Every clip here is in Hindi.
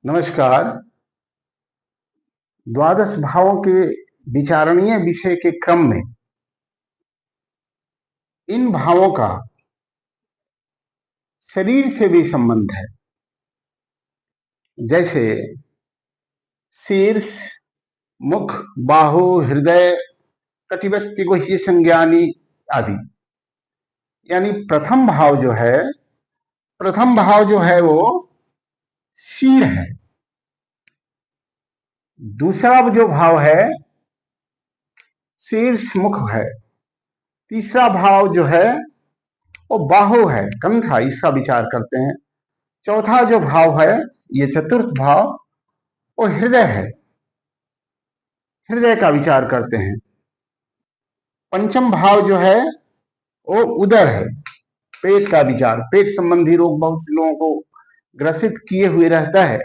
नमस्कार। द्वादश भावों के विचारणीय विषय के क्रम में इन भावों का शरीर से भी संबंध है। जैसे शीर्ष, मुख, बाहु, हृदय, कटिबस्ती, गुह्य संज्ञानी आदि। यानी प्रथम भाव जो है वो शीर है। दूसरा जो भाव है शीर्ष मुख है। तीसरा भाव जो है वो बाहु है, कंधा, इसका विचार करते हैं। चौथा जो भाव है, ये चतुर्थ भाव, वो हृदय है, हृदय का विचार करते हैं। पंचम भाव जो है वो उदर है, पेट का विचार। पेट संबंधी रोग बहुत से लोगों को ग्रसित किए हुए रहता है।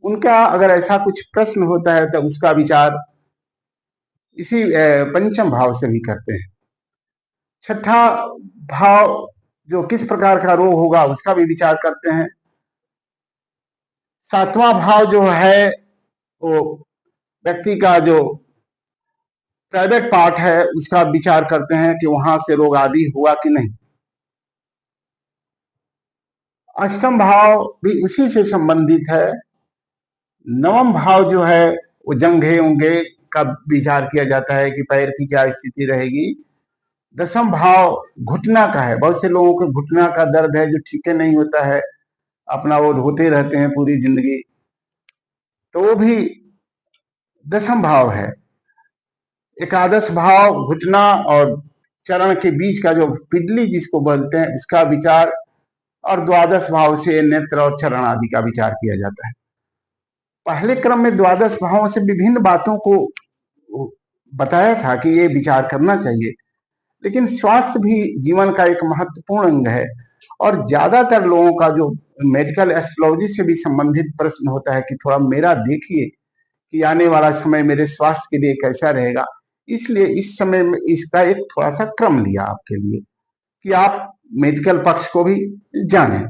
उनका अगर ऐसा कुछ प्रश्न होता है तो उसका विचार इसी पंचम भाव से भी करते हैं। छठा भाव जो किस प्रकार का रोग होगा उसका भी विचार करते हैं। सातवां भाव जो है वो व्यक्ति का जो प्राइवेट पार्ट है उसका विचार करते हैं कि वहां से रोग आदि हुआ कि नहीं। अष्टम भाव भी उसी से संबंधित है। नवम भाव जो है वो जंघे उंघे का विचार किया जाता है कि पैर की क्या स्थिति रहेगी। दसम भाव घुटना का है। बहुत से लोगों को घुटना का दर्द है जो ठीक नहीं होता है, अपना वो ढोते रहते हैं पूरी जिंदगी, तो वो भी दसम भाव है। एकादश भाव घुटना और चरण के बीच का जो पिडली जिसको बोलते हैं उसका विचार, और द्वादश भाव से नेत्र और चरण आदि का विचार किया जाता है। पहले क्रम में द्वादश भावों से विभिन्न बातों को बताया था कि ये विचार करना चाहिए, लेकिन स्वास्थ्य भी जीवन का एक महत्वपूर्ण अंग है। और ज्यादातर लोगों का जो मेडिकल एस्ट्रोलॉजी से भी संबंधित प्रश्न होता है कि थोड़ा मेरा देखिए कि आने वाला समय मेरे स्वास्थ्य के लिए कैसा रहेगा। इसलिए इस समय में इसका एक थोड़ा सा क्रम लिया आपके लिए कि आप मेडिकल पक्ष को भी जानें।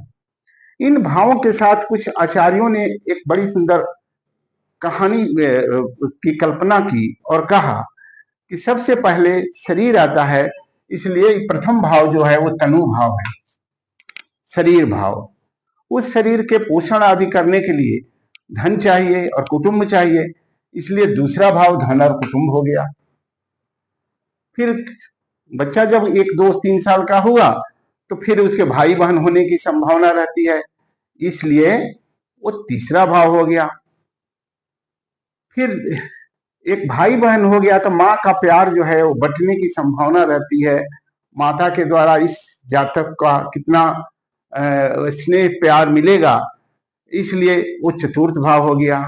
इन भावों के साथ कुछ आचार्यों ने एक बड़ी सुंदर कहानी की कल्पना की और कहा कि सबसे पहले शरीर आता है, इसलिए प्रथम भाव जो है वो तनु भाव है, शरीर भाव। उस शरीर के पोषण आदि करने के लिए धन चाहिए और कुटुंब चाहिए, इसलिए दूसरा भाव धन और कुटुंब हो गया। फिर बच्चा जब 1 2 3 साल का हुआ तो फिर उसके भाई बहन होने की संभावना रहती है, इसलिए वो तीसरा भाव हो गया। फिर एक भाई बहन हो गया तो माँ का प्यार जो है वो बंटने की संभावना रहती है। माता के द्वारा इस जातक का कितना स्नेह प्यार मिलेगा, इसलिए वो चतुर्थ भाव हो गया।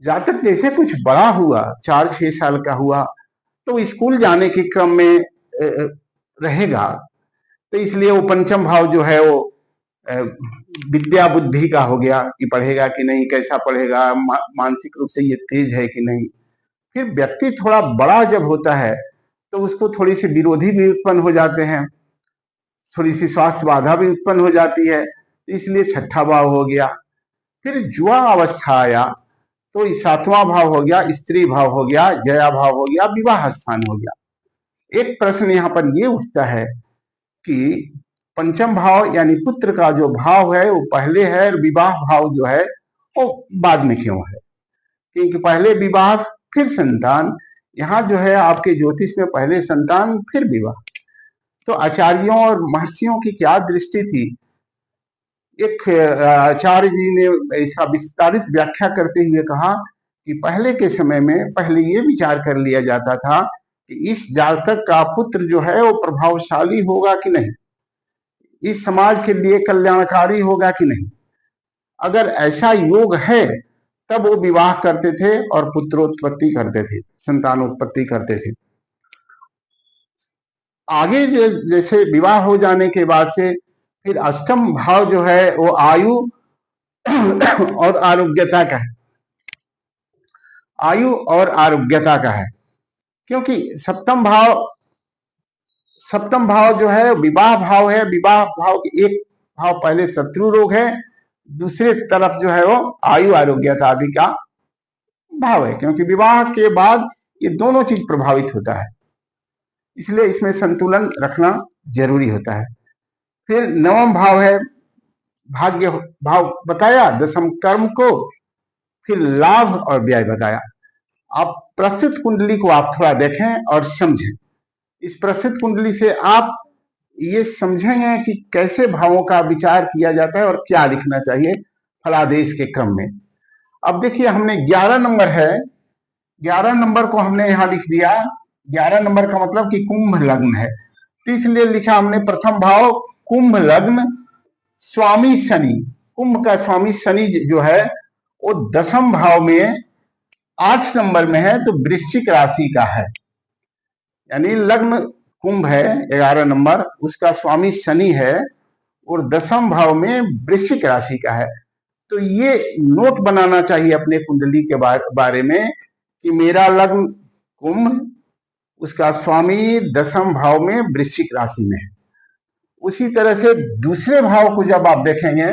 जातक जैसे कुछ बड़ा हुआ, 4 6 साल का हुआ, तो स्कूल जाने के क्रम में रहेगा, तो इसलिए वो पंचम भाव जो है वो विद्या बुद्धि का हो गया कि पढ़ेगा कि नहीं, कैसा पढ़ेगा, मानसिक रूप से ये तेज है कि नहीं। फिर व्यक्ति थोड़ा बड़ा जब होता है तो उसको थोड़ी सी विरोधी भी उत्पन्न हो जाते हैं, थोड़ी सी स्वास्थ्य बाधा भी उत्पन्न हो जाती है, इसलिए छठा भाव हो गया। फिर जुआ अवस्था आया तो सातवां भाव हो गया, स्त्री भाव हो गया, जया भाव हो गया, विवाह स्थान हो गया। एक प्रश्न यहाँ पर ये उठता है कि पंचम भाव यानी पुत्र का जो भाव है वो पहले है और विवाह भाव जो है वो बाद में क्यों है? क्योंकि पहले विवाह फिर संतान। यहाँ जो है आपके ज्योतिष में पहले संतान फिर विवाह। तो आचार्यों और महर्षियों की क्या दृष्टि थी? एक आचार्य जी ने इसका विस्तारित व्याख्या करते हुए कहा कि पहले के समय में पहले ये विचार कर लिया जाता था कि इस जातक का पुत्र जो है वो प्रभावशाली होगा कि नहीं, इस समाज के लिए कल्याणकारी होगा कि नहीं। अगर ऐसा योग है तब वो विवाह करते थे और पुत्रोत्पत्ति करते थे, संतानोत्पत्ति करते थे। आगे जैसे विवाह हो जाने के बाद से फिर अष्टम भाव जो है वो आयु और आरोग्यता का है, आयु और आरोग्यता का है। क्योंकि सप्तम भाव जो है विवाह भाव है। विवाह भाव के एक भाव पहले शत्रु रोग है दूसरे तरफ जो है वो आयु आरोग्यता आदि का भाव है, क्योंकि विवाह के बाद ये दोनों चीज प्रभावित होता है, इसलिए इसमें संतुलन रखना जरूरी होता है। फिर नवम भाव है भाग्य भाव बताया, दशम कर्म को, फिर लाभ और व्यय बताया। आप प्रस्तुत कुंडली को आप थोड़ा देखें और समझें। इस प्रस्तुत कुंडली से आप ये समझेंगे कि कैसे भावों का विचार किया जाता है और क्या लिखना चाहिए फलादेश के क्रम में। अब देखिए, हमने 11 नंबर है, 11 नंबर को हमने यहां लिख दिया। 11 नंबर का मतलब कि कुंभ लग्न है, तो इसलिए लिखा हमने प्रथम भाव कुंभ लग्न, स्वामी शनि। कुंभ का स्वामी शनि जो है वो दशम भाव में 8 नंबर में है, तो वृश्चिक राशि का है। यानी लग्न कुंभ है 11 नंबर, उसका स्वामी शनि है और दशम भाव में वृश्चिक राशि का है। तो ये नोट बनाना चाहिए अपने कुंडली के बारे में कि मेरा लग्न कुंभ, उसका स्वामी दशम भाव में वृश्चिक राशि में है। उसी तरह से दूसरे भाव को जब आप देखेंगे,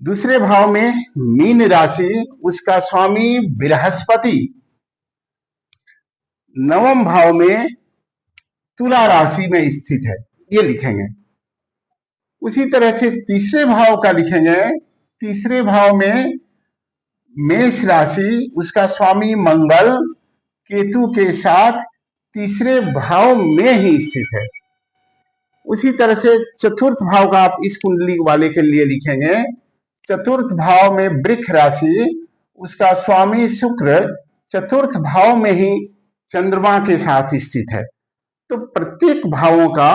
दूसरे भाव में मीन राशि, उसका स्वामी बृहस्पति नवम भाव में तुला राशि में स्थित है, ये लिखेंगे। उसी तरह से तीसरे भाव का लिखेंगे, तीसरे भाव में मेष राशि, उसका स्वामी मंगल केतु के साथ तीसरे भाव में ही स्थित है। उसी तरह से चतुर्थ भाव का आप इस कुंडली वाले के लिए लिखेंगे, चतुर्थ भाव में वृक्ष राशि, उसका स्वामी शुक्र चतुर्थ भाव में ही चंद्रमा के साथ स्थित है। तो प्रत्येक भावों का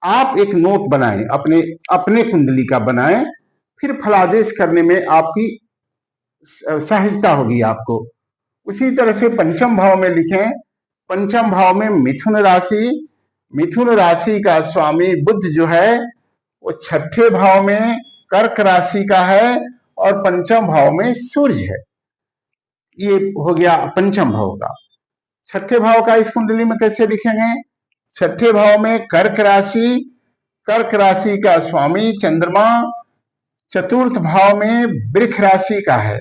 आप एक नोट बनाएं, अपने अपने कुंडली का बनाएं, फिर फलादेश करने में आपकी सहजता होगी आपको। उसी तरह से पंचम भाव में लिखें, पंचम भाव में मिथुन राशि, मिथुन राशि का स्वामी बुध जो है वो छठे भाव में कर्क राशि का है और पंचम भाव में सूर्य है। ये हो गया पंचम भाव का। छठे भाव का इस कुंडली में कैसे लिखेंगे, छठे भाव में कर्क राशि, कर्क राशि का स्वामी चंद्रमा चतुर्थ भाव में वृक्ष राशि का है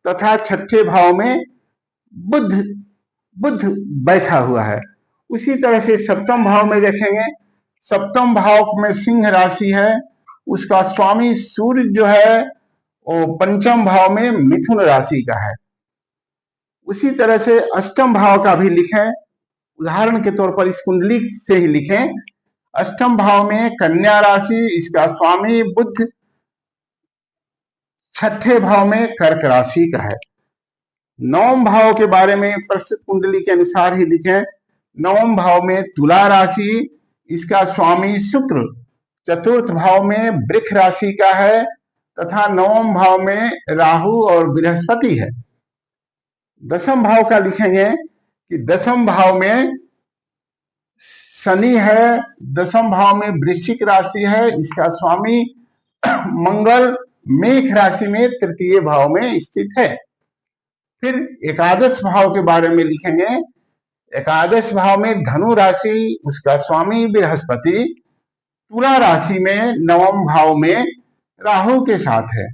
तथा छठे भाव में बुध बुध बैठा हुआ है। उसी तरह से सप्तम भाव में देखेंगे, सप्तम भाव में सिंह राशि है, उसका स्वामी सूर्य जो है वो पंचम भाव में मिथुन राशि का है। उसी तरह से अष्टम भाव का भी लिखें, उदाहरण के तौर पर इस कुंडली से ही लिखें। अष्टम भाव में कन्या राशि, इसका स्वामी बुध छठे भाव में कर्क राशि का है। नवम भाव के बारे में प्रस्तुत कुंडली के अनुसार ही लिखें। नवम भाव में तुला राशि, इसका स्वामी शुक्र चतुर्थ भाव में वृक्ष राशि का है तथा नवम भाव में राहु और बृहस्पति है। दसम भाव का लिखेंगे कि दसम भाव में शनि है, दसम भाव में वृश्चिक राशि है, इसका स्वामी मंगल मेष राशि में तृतीय भाव में स्थित है। फिर एकादश भाव के बारे में लिखेंगे, एकादश भाव में धनु राशि, उसका स्वामी बृहस्पति तुला राशि में नवम भाव में राहु के साथ है।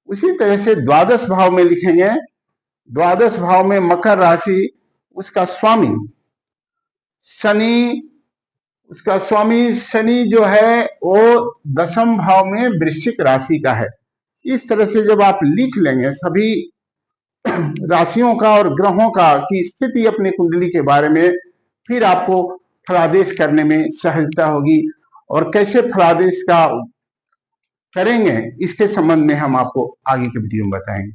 उसी तरह से द्वादश भाव में लिखेंगे, द्वादश भाव में मकर राशि, उसका स्वामी शनि, उसका स्वामी शनि जो है वो दसम भाव में वृश्चिक राशि का है। इस तरह से जब आप लिख लेंगे सभी राशियों का और ग्रहों का की स्थिति अपनी कुंडली के बारे में, फिर आपको फलादेश करने में सहजता होगी। और कैसे फलादेश का करेंगे इसके संबंध में हम आपको आगे के वीडियो में बताएंगे।